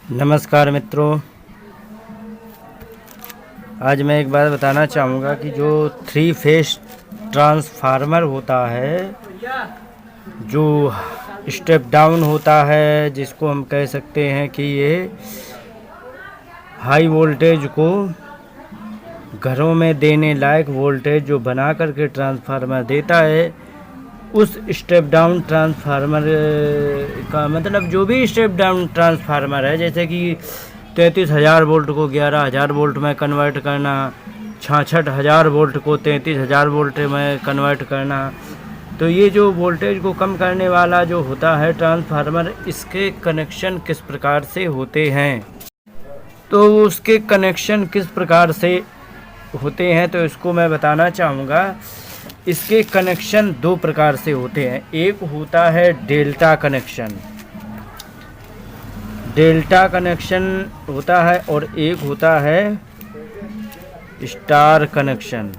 नमस्कार मित्रों, आज मैं एक बात बताना चाहूँगा कि जो 3 फेस ट्रांसफार्मर होता है, जो स्टेप डाउन होता है, जिसको हम कह सकते हैं कि ये हाई वोल्टेज को घरों में देने लायक वोल्टेज जो बना करके ट्रांसफार्मर देता है, उस स्टेप डाउन ट्रांसफार्मर का मतलब जो भी स्टेप डाउन ट्रांसफार्मर है, जैसे कि 33,000 वोल्ट को 11,000 वोल्ट में कन्वर्ट करना, 66,000 वोल्ट को 33,000 वोल्ट में कन्वर्ट करना, तो ये जो वोल्टेज को कम करने वाला जो होता है ट्रांसफार्मर, इसके कनेक्शन किस प्रकार से होते हैं। तो उसके कनेक्शन किस प्रकार से होते हैं तो इसको मैं बताना चाहूँगा। इसके कनेक्शन 2 प्रकार से होते हैं। एक होता है डेल्टा कनेक्शन, डेल्टा कनेक्शन होता है, और एक होता है स्टार कनेक्शन।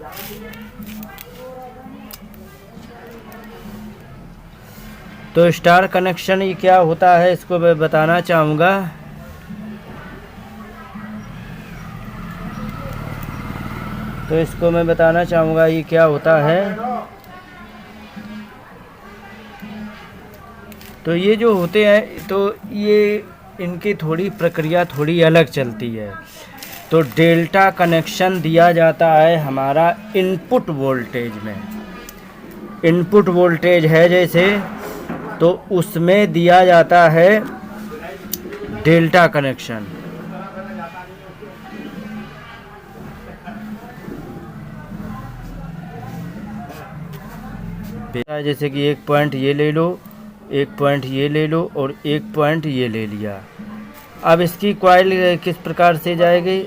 तो स्टार कनेक्शन ये क्या होता है इसको मैं बताना चाहूँगा। ये क्या होता है। तो ये जो होते हैं, तो ये इनकी थोड़ी प्रक्रिया थोड़ी अलग चलती है। तो डेल्टा कनेक्शन दिया जाता है हमारा इनपुट वोल्टेज में। इनपुट वोल्टेज है जैसे, तो उसमें दिया जाता है डेल्टा कनेक्शन। जैसे कि एक पॉइंट ये ले लो, एक पॉइंट ये ले लो और एक पॉइंट ये ले लिया। अब इसकी कॉइल किस प्रकार से जाएगी।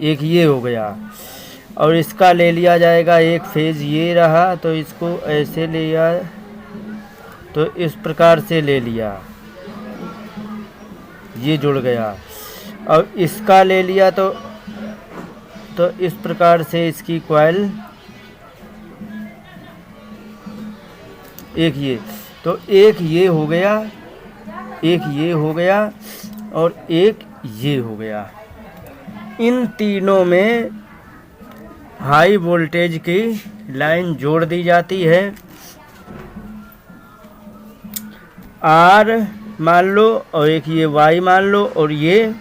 एक ये हो गया और इसका ले लिया जाएगा एक फेज ये रहा, तो इसको ऐसे लिया, तो इस प्रकार से ले लिया, ये जुड़ गया। और इसका ले लिया तो इस प्रकार से इसकी कॉइल एक ये, तो एक ये हो गया, एक ये हो गया और एक ये हो गया। इन तीनों में हाई वोल्टेज की लाइन जोड़ दी जाती है। आर मान लो और एक ये वाई मान लो और ये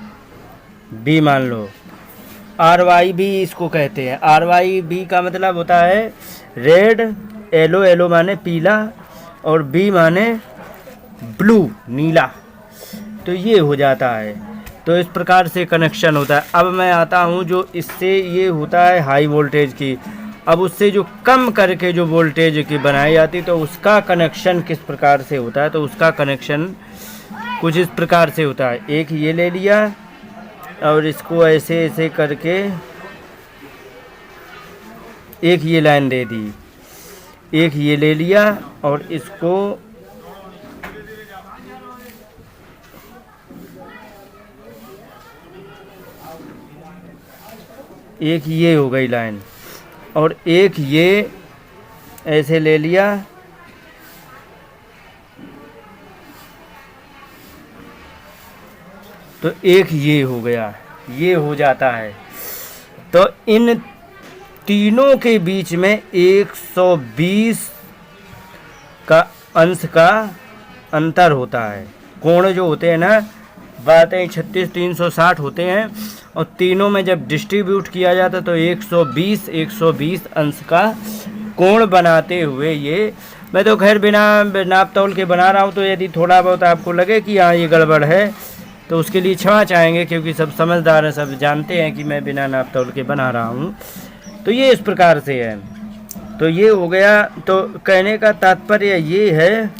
बी मान लो। आर वाई बी इसको कहते हैं। आर वाई बी का मतलब होता है रेड, येलो, येलो माने पीला और बी माने ब्लू नीला। तो ये हो जाता है। तो इस प्रकार से कनेक्शन होता है। अब मैं आता हूँ जो इससे ये होता है हाई वोल्टेज की। अब उससे जो कम करके जो वोल्टेज की बनाई जाती, तो उसका कनेक्शन किस प्रकार से होता है। तो उसका कनेक्शन कुछ इस प्रकार से होता है। एक ये ले लिया और इसको ऐसे ऐसे करके एक ये लाइन दे दी, एक ये ले लिया और इसको एक ये हो गई लाइन और एक ये ऐसे ले लिया, तो एक ये हो गया, ये हो जाता है। तो इन तीनों के बीच में 120 का अंश का अंतर होता है। कोण जो होते हैं ना, बातें 36 360 होते हैं, और तीनों में जब डिस्ट्रीब्यूट किया जाता तो 120 अंश का कोण बनाते हुए ये, मैं तो खैर बिना नाप तौल के बना रहा हूँ। तो यदि थोड़ा बहुत आपको लगे कि हाँ ये गड़बड़ है तो उसके लिए क्षमा चाहेंगे, क्योंकि सब समझदार हैं, सब जानते हैं कि मैं बिना नाप तौल के बना रहा हूँ। तो ये इस प्रकार से है। तो ये हो गया। तो कहने का तात्पर्य ये है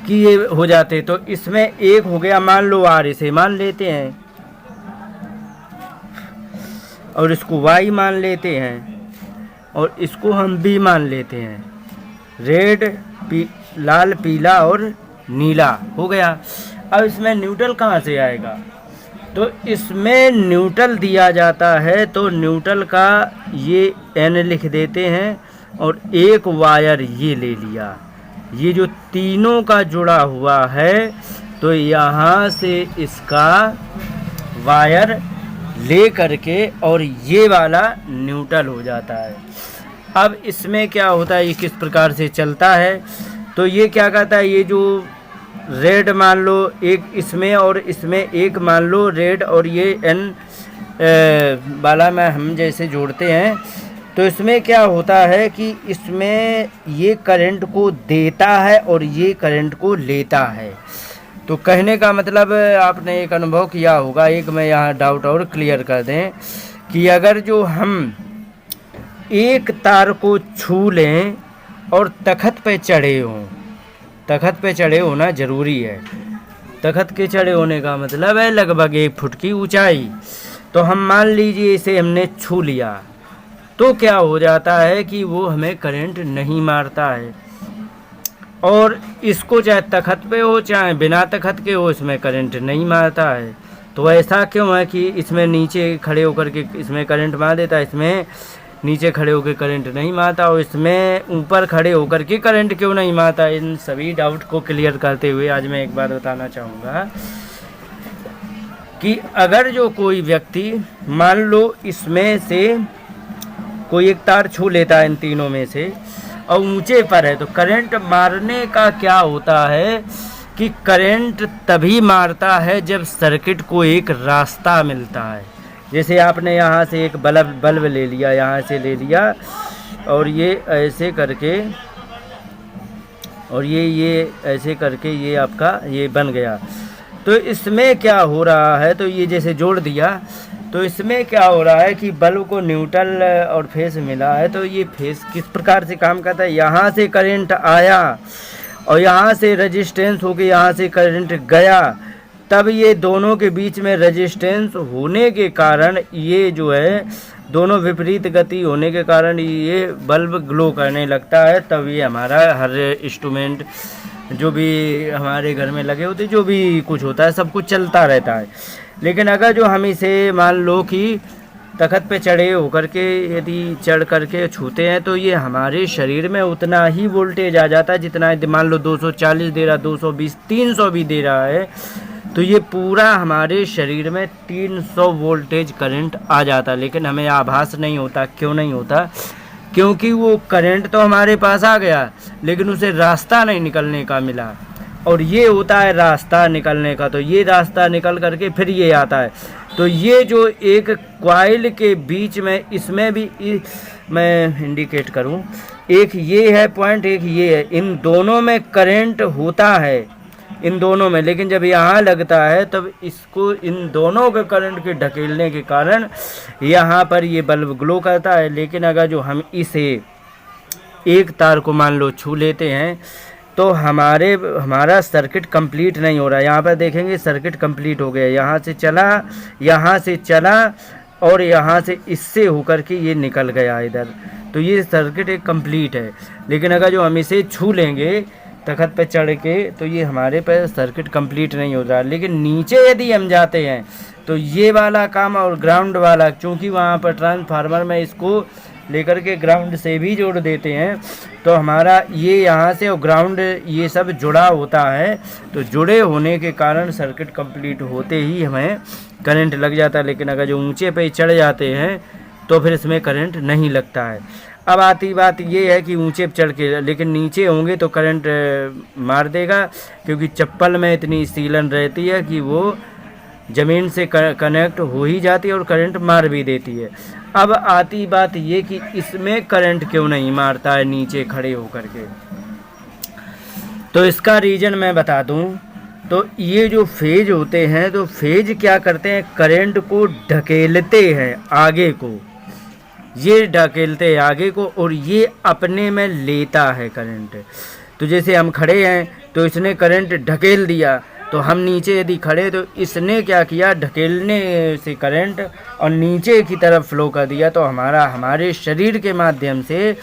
कि ये हो जाते। तो इसमें एक हो गया, मान लो आर, इसे मान लेते हैं और इसको वाई मान लेते हैं और इसको हम बी मान लेते हैं। रेड, लाल, पीला और नीला हो गया। अब इसमें न्यूट्रल कहाँ से आएगा। तो इसमें न्यूट्रल दिया जाता है, तो न्यूट्रल का ये n लिख देते हैं और एक वायर ये ले लिया, ये जो तीनों का जुड़ा हुआ है, तो यहाँ से इसका वायर ले करके और ये वाला न्यूट्रल हो जाता है। अब इसमें क्या होता है, ये किस प्रकार से चलता है, तो ये क्या कहता है, ये जो रेड मान लो एक इसमें और इसमें एक मान लो रेड, और ये एन वाला में हम जैसे जोड़ते हैं, तो इसमें क्या होता है कि इसमें ये करंट को देता है और ये करंट को लेता है। तो कहने का मतलब आपने एक अनुभव किया होगा, एक मैं यहाँ डाउट और क्लियर कर दें कि अगर जो हम एक तार को छू लें और तख़त पे चढ़े हों, तख़त पे चढ़े होना ज़रूरी है, तख़त के चढ़े होने का मतलब है लगभग 1 फुट की ऊंचाई। तो हम मान लीजिए इसे हमने छू लिया, तो क्या हो जाता है कि वो हमें करंट नहीं मारता है, और इसको चाहे तख़त पे हो चाहे बिना तख़त के हो, इसमें करंट नहीं मारता है। तो ऐसा क्यों है कि इसमें नीचे खड़े होकर के इसमें करंट मार देता है, इसमें नीचे खड़े होकर करंट नहीं मारता, और इसमें ऊपर खड़े होकर के करंट क्यों नहीं मारता। इन सभी डाउट को क्लियर करते हुए आज मैं एक बात बताना चाहूँगा कि अगर जो कोई व्यक्ति मान लो इसमें से कोई एक तार छू लेता है इन तीनों में से और ऊंचे पर है, तो करंट मारने का क्या होता है कि करंट तभी मारता है जब सर्किट को एक रास्ता मिलता है। जैसे आपने यहाँ से एक बल्ब ले लिया, यहाँ से ले लिया और ये ऐसे करके, और ये ऐसे करके ये आपका ये बन गया। तो इसमें क्या हो रहा है, तो ये जैसे जोड़ दिया, तो इसमें क्या हो रहा है कि बल्ब को न्यूट्रल और फेस मिला है। तो ये फेस किस प्रकार से काम करता है, यहाँ से करंट आया और यहाँ से रेजिस्टेंस होकर यहाँ से करंट गया, तब ये दोनों के बीच में रेजिस्टेंस होने के कारण ये जो है दोनों विपरीत गति होने के कारण ये बल्ब ग्लो करने लगता है। तब ये हमारा हर इंस्ट्रूमेंट जो भी हमारे घर में लगे होते, जो भी कुछ होता है, सब कुछ चलता रहता है। लेकिन अगर जो हम इसे मान लो कि तख़त पे चढ़े होकर के यदि चढ़ करके छूते हैं, तो ये हमारे शरीर में उतना ही वोल्टेज आ जाता है जितना मान लो 240 दे रहा, 220, 300 भी दे रहा है, तो ये पूरा हमारे शरीर में 300 वोल्टेज करंट आ जाता है। लेकिन हमें आभास नहीं होता। क्यों नहीं होता? क्योंकि वो करंट तो हमारे पास आ गया लेकिन उसे रास्ता नहीं निकलने का मिला, और ये होता है रास्ता निकलने का। तो ये रास्ता निकल करके फिर ये आता है। तो ये जो एक कॉइल के बीच में, इसमें भी मैं इंडिकेट करूं, एक ये है पॉइंट, एक ये है, इन दोनों में करंट होता है, इन दोनों में। लेकिन जब यहाँ लगता है तब इसको इन दोनों के करंट के ढकेलने के कारण यहाँ पर ये बल्ब ग्लो करता है। लेकिन अगर जो हम इसे एक तार को मान लो छू लेते हैं तो हमारा सर्किट कंप्लीट नहीं हो रहा है। यहाँ पर देखेंगे सर्किट कंप्लीट हो गया, यहाँ से चला और यहाँ से इससे होकर के ये निकल गया इधर, तो ये सर्किट एक कंप्लीट है। लेकिन अगर जो हम इसे छू लेंगे तख़त पे चढ़ के, तो ये हमारे पे सर्किट कंप्लीट नहीं हो रहा। लेकिन नीचे यदि हम जाते हैं तो ये वाला काम और ग्राउंड वाला, चूँकि वहाँ पर ट्रांसफार्मर में इसको लेकर के ग्राउंड से भी जोड़ देते हैं, तो हमारा ये यहाँ से और ग्राउंड ये सब जुड़ा होता है। तो जुड़े होने के कारण सर्किट कंप्लीट होते ही हमें करंट लग जाता है। लेकिन अगर जो ऊंचे पे चढ़ जाते हैं तो फिर इसमें करंट नहीं लगता है। अब आती बात ये है कि ऊंचे पे चढ़ के, लेकिन नीचे होंगे तो करंट मार देगा, क्योंकि चप्पल में इतनी सीलन रहती है कि वो ज़मीन से कनेक्ट हो ही जाती है और करंट मार भी देती है। अब आती बात ये कि इसमें करंट क्यों नहीं मारता है नीचे खड़े होकर के, तो इसका रीज़न मैं बता दूं। तो ये जो फेज होते हैं, तो फेज क्या करते हैं, करंट को ढकेलते हैं आगे को, ये ढकेलते हैं आगे को, और ये अपने में लेता है करंट। तो जैसे हम खड़े हैं तो इसने करंट ढकेल दिया, तो हम नीचे यदि खड़े तो इसने क्या किया, ढकेलने से करंट और नीचे की तरफ फ्लो कर दिया। तो हमारे शरीर के माध्यम से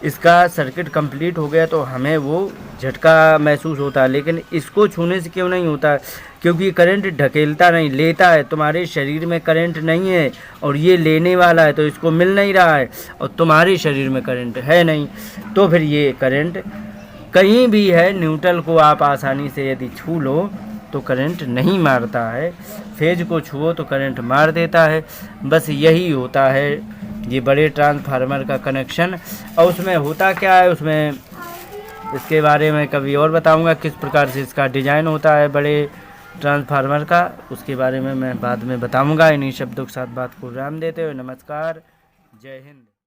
इसका सर्किट कंप्लीट हो गया तो हमें वो झटका महसूस होता है, लेकिन इसको छूने से क्यों नहीं होता है? क्योंकि करंट ढकेलता नहीं, लेता है। तुम्हारे शरीर में करंट नहीं है और ये लेने वाला है, तो इसको मिल नहीं रहा है, और तुम्हारे शरीर में करंट है नहीं, तो फिर ये करंट कहीं भी है। न्यूट्रल को आप आसानी से यदि छू लो तो करंट नहीं मारता है, फेज को छुओ तो करंट मार देता है। बस यही होता है ये बड़े ट्रांसफार्मर का कनेक्शन। और उसमें होता क्या है, उसमें इसके बारे में कभी और बताऊंगा, किस प्रकार से इसका डिज़ाइन होता है बड़े ट्रांसफार्मर का, उसके बारे में मैं बाद में बताऊंगा। इन्हीं शब्दों के साथ बात को विराम देते हुए नमस्कार, जय हिंद।